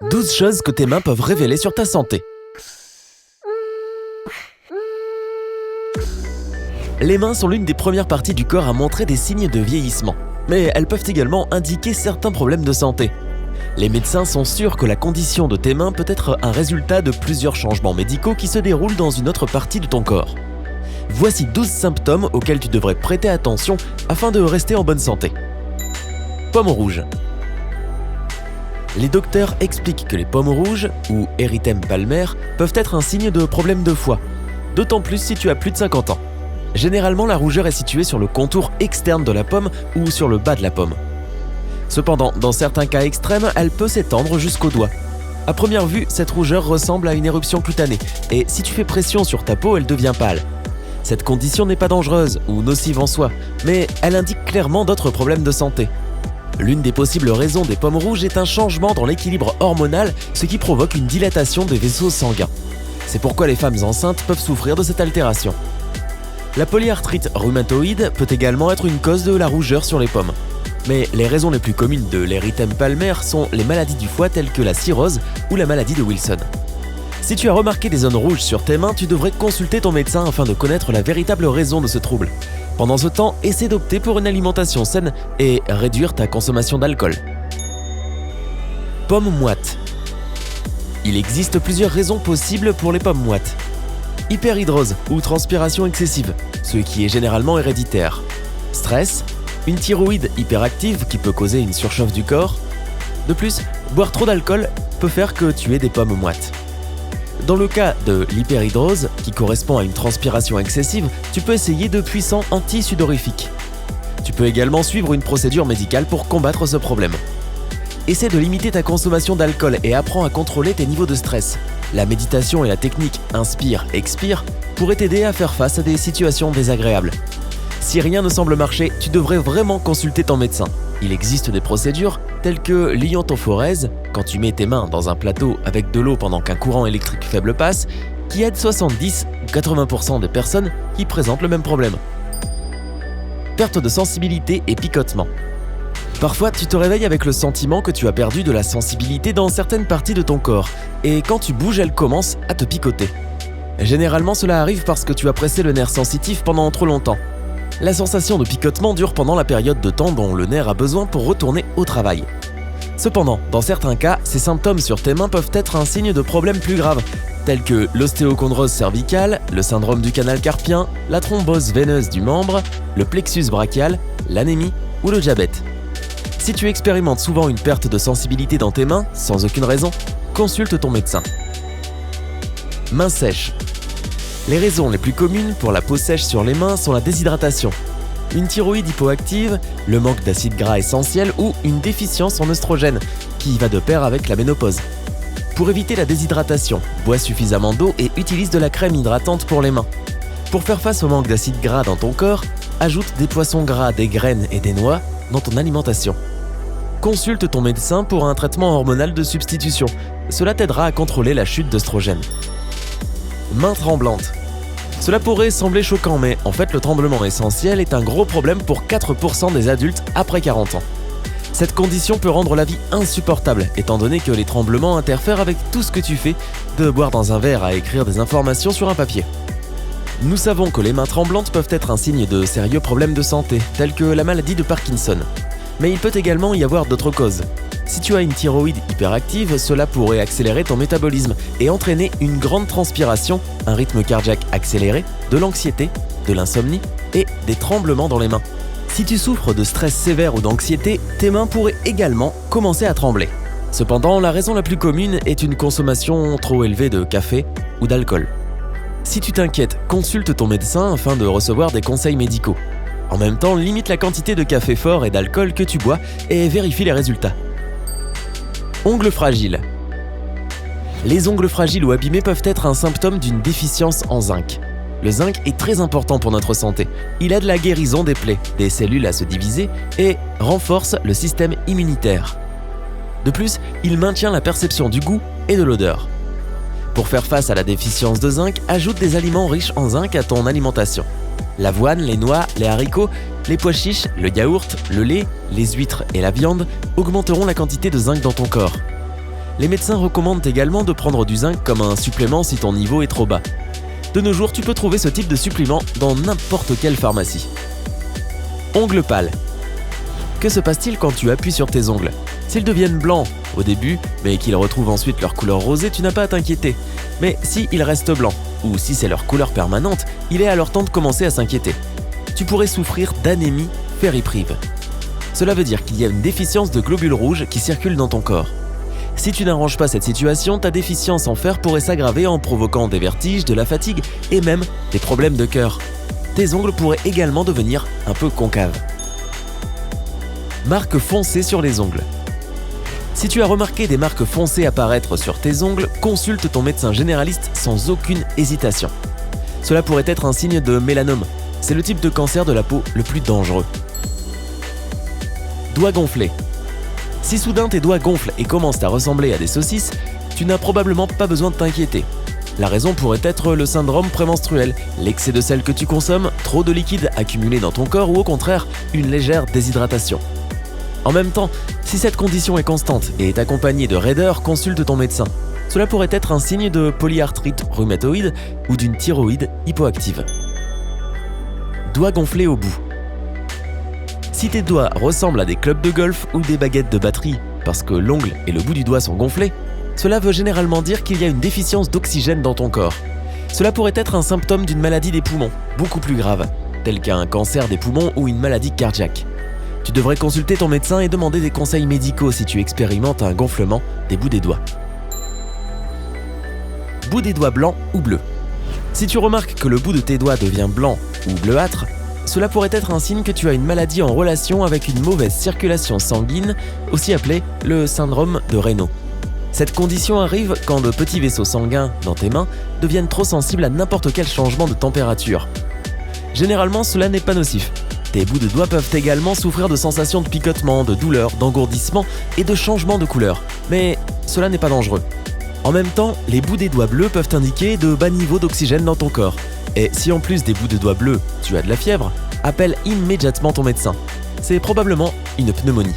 12 choses que tes mains peuvent révéler sur ta santé. Les mains sont l'une des premières parties du corps à montrer des signes de vieillissement, mais elles peuvent également indiquer certains problèmes de santé. Les médecins sont sûrs que la condition de tes mains peut être un résultat de plusieurs changements médicaux qui se déroulent dans une autre partie de ton corps. Voici 12 symptômes auxquels tu devrais prêter attention afin de rester en bonne santé. Pommes rouges. Les docteurs expliquent que les pommes rouges, ou érythème palmaire, peuvent être un signe de problème de foie, d'autant plus si tu as plus de 50 ans. Généralement, la rougeur est située sur le contour externe de la pomme ou sur le bas de la pomme. Cependant, dans certains cas extrêmes, elle peut s'étendre jusqu'au doigt. À première vue, cette rougeur ressemble à une éruption cutanée, et si tu fais pression sur ta peau, elle devient pâle. Cette condition n'est pas dangereuse ou nocive en soi, mais elle indique clairement d'autres problèmes de santé. L'une des possibles raisons des pommes rouges est un changement dans l'équilibre hormonal, ce qui provoque une dilatation des vaisseaux sanguins. C'est pourquoi les femmes enceintes peuvent souffrir de cette altération. La polyarthrite rhumatoïde peut également être une cause de la rougeur sur les pommes. Mais les raisons les plus communes de l'érythème palmaire sont les maladies du foie telles que la cirrhose ou la maladie de Wilson. Si tu as remarqué des zones rouges sur tes mains, tu devrais consulter ton médecin afin de connaître la véritable raison de ce trouble. Pendant ce temps, essaie d'opter pour une alimentation saine et réduire ta consommation d'alcool. Pommes moites. Il existe plusieurs raisons possibles pour les pommes moites. Hyperhidrose ou transpiration excessive, ce qui est généralement héréditaire. Stress, une thyroïde hyperactive qui peut causer une surchauffe du corps. De plus, boire trop d'alcool peut faire que tu aies des pommes moites. Dans le cas de l'hyperhidrose, qui correspond à une transpiration excessive, tu peux essayer de puissants anti-sudorifiques. Tu peux également suivre une procédure médicale pour combattre ce problème. Essaie de limiter ta consommation d'alcool et apprends à contrôler tes niveaux de stress. La méditation et la technique Inspire-Expire pourraient t'aider à faire face à des situations désagréables. Si rien ne semble marcher, tu devrais vraiment consulter ton médecin. Il existe des procédures telles que l'ionthophorèse, quand tu mets tes mains dans un plateau avec de l'eau pendant qu'un courant électrique faible passe, qui aide 70 ou 80% des personnes qui présentent le même problème. Perte de sensibilité et picotement. Parfois, tu te réveilles avec le sentiment que tu as perdu de la sensibilité dans certaines parties de ton corps, et quand tu bouges, elle commence à te picoter. Généralement, cela arrive parce que tu as pressé le nerf sensitif pendant trop longtemps. La sensation de picotement dure pendant la période de temps dont le nerf a besoin pour retourner au travail. Cependant, dans certains cas, ces symptômes sur tes mains peuvent être un signe de problèmes plus graves, tels que l'ostéochondrose cervicale, le syndrome du canal carpien, la thrombose veineuse du membre, le plexus brachial, l'anémie ou le diabète. Si tu expérimentes souvent une perte de sensibilité dans tes mains, sans aucune raison, consulte ton médecin. Mains sèches. Les raisons les plus communes pour la peau sèche sur les mains sont la déshydratation, une thyroïde hypoactive, le manque d'acides gras essentiels ou une déficience en œstrogène, qui va de pair avec la ménopause. Pour éviter la déshydratation, bois suffisamment d'eau et utilise de la crème hydratante pour les mains. Pour faire face au manque d'acides gras dans ton corps, ajoute des poissons gras, des graines et des noix dans ton alimentation. Consulte ton médecin pour un traitement hormonal de substitution. Cela t'aidera à contrôler la chute d'œstrogène. Mains tremblantes. Cela pourrait sembler choquant, mais en fait le tremblement essentiel est un gros problème pour 4% des adultes après 40 ans. Cette condition peut rendre la vie insupportable, étant donné que les tremblements interfèrent avec tout ce que tu fais, de boire dans un verre à écrire des informations sur un papier. Nous savons que les mains tremblantes peuvent être un signe de sérieux problèmes de santé, tels que la maladie de Parkinson. Mais il peut également y avoir d'autres causes. Si tu as une thyroïde hyperactive, cela pourrait accélérer ton métabolisme et entraîner une grande transpiration, un rythme cardiaque accéléré, de l'anxiété, de l'insomnie et des tremblements dans les mains. Si tu souffres de stress sévère ou d'anxiété, tes mains pourraient également commencer à trembler. Cependant, la raison la plus commune est une consommation trop élevée de café ou d'alcool. Si tu t'inquiètes, consulte ton médecin afin de recevoir des conseils médicaux. En même temps, limite la quantité de café fort et d'alcool que tu bois et vérifie les résultats. Ongles fragiles. Les ongles fragiles ou abîmés peuvent être un symptôme d'une déficience en zinc. Le zinc est très important pour notre santé. Il aide la guérison des plaies, des cellules à se diviser et renforce le système immunitaire. De plus, il maintient la perception du goût et de l'odeur. Pour faire face à la déficience de zinc, ajoute des aliments riches en zinc à ton alimentation. L'avoine, les noix, les haricots, les pois chiches, le yaourt, le lait, les huîtres et la viande augmenteront la quantité de zinc dans ton corps. Les médecins recommandent également de prendre du zinc comme un supplément si ton niveau est trop bas. De nos jours, tu peux trouver ce type de supplément dans n'importe quelle pharmacie. Ongles pâles. Que se passe-t-il quand tu appuies sur tes ongles? S'ils deviennent blancs au début, mais qu'ils retrouvent ensuite leur couleur rosée, tu n'as pas à t'inquiéter. Mais s'ils restent blancs, ou si c'est leur couleur permanente, il est alors temps de commencer à s'inquiéter. Tu pourrais souffrir d'anémie ferriprive. Cela veut dire qu'il y a une déficience de globules rouges qui circulent dans ton corps. Si tu n'arranges pas cette situation, ta déficience en fer pourrait s'aggraver en provoquant des vertiges, de la fatigue et même des problèmes de cœur. Tes ongles pourraient également devenir un peu concaves. Marques foncées sur les ongles. Si tu as remarqué des marques foncées apparaître sur tes ongles, consulte ton médecin généraliste sans aucune hésitation. Cela pourrait être un signe de mélanome. C'est le type de cancer de la peau le plus dangereux. Doigts gonflés. Si soudain tes doigts gonflent et commencent à ressembler à des saucisses, tu n'as probablement pas besoin de t'inquiéter. La raison pourrait être le syndrome prémenstruel, l'excès de sel que tu consommes, trop de liquide accumulé dans ton corps ou au contraire, une légère déshydratation. En même temps, si cette condition est constante et est accompagnée de raideur, consulte ton médecin. Cela pourrait être un signe de polyarthrite rhumatoïde ou d'une thyroïde hypoactive. Doigts gonflés au bout. Si tes doigts ressemblent à des clubs de golf ou des baguettes de batterie parce que l'ongle et le bout du doigt sont gonflés, cela veut généralement dire qu'il y a une déficience d'oxygène dans ton corps. Cela pourrait être un symptôme d'une maladie des poumons, beaucoup plus grave, telle qu'un cancer des poumons ou une maladie cardiaque. Tu devrais consulter ton médecin et demander des conseils médicaux si tu expérimentes un gonflement des bouts des doigts. Bout des doigts blancs ou bleus. Si tu remarques que le bout de tes doigts devient blanc ou bleuâtre, cela pourrait être un signe que tu as une maladie en relation avec une mauvaise circulation sanguine, aussi appelée le syndrome de Raynaud. Cette condition arrive quand de petits vaisseaux sanguins dans tes mains deviennent trop sensibles à n'importe quel changement de température. Généralement, cela n'est pas nocif. Tes bouts de doigts peuvent également souffrir de sensations de picotement, de douleur, d'engourdissement et de changement de couleur, mais cela n'est pas dangereux. En même temps, les bouts des doigts bleus peuvent indiquer de bas niveaux d'oxygène dans ton corps. Et si en plus des bouts de doigts bleus, tu as de la fièvre, appelle immédiatement ton médecin. C'est probablement une pneumonie.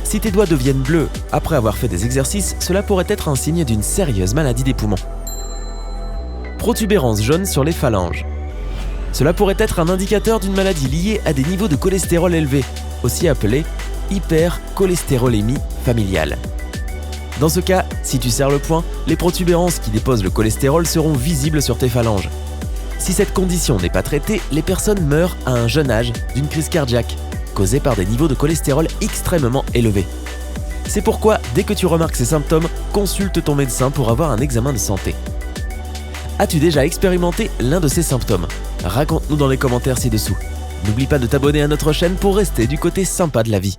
Si tes doigts deviennent bleus après avoir fait des exercices, cela pourrait être un signe d'une sérieuse maladie des poumons. Protubérance jaune sur les phalanges. Cela pourrait être un indicateur d'une maladie liée à des niveaux de cholestérol élevés, aussi appelée hypercholestérolémie familiale. Dans ce cas, si tu serres le poing, les protubérances qui déposent le cholestérol seront visibles sur tes phalanges. Si cette condition n'est pas traitée, les personnes meurent à un jeune âge d'une crise cardiaque, causée par des niveaux de cholestérol extrêmement élevés. C'est pourquoi, dès que tu remarques ces symptômes, consulte ton médecin pour avoir un examen de santé. As-tu déjà expérimenté l'un de ces symptômes? Raconte-nous dans les commentaires ci-dessous. N'oublie pas de t'abonner à notre chaîne pour rester du côté sympa de la vie.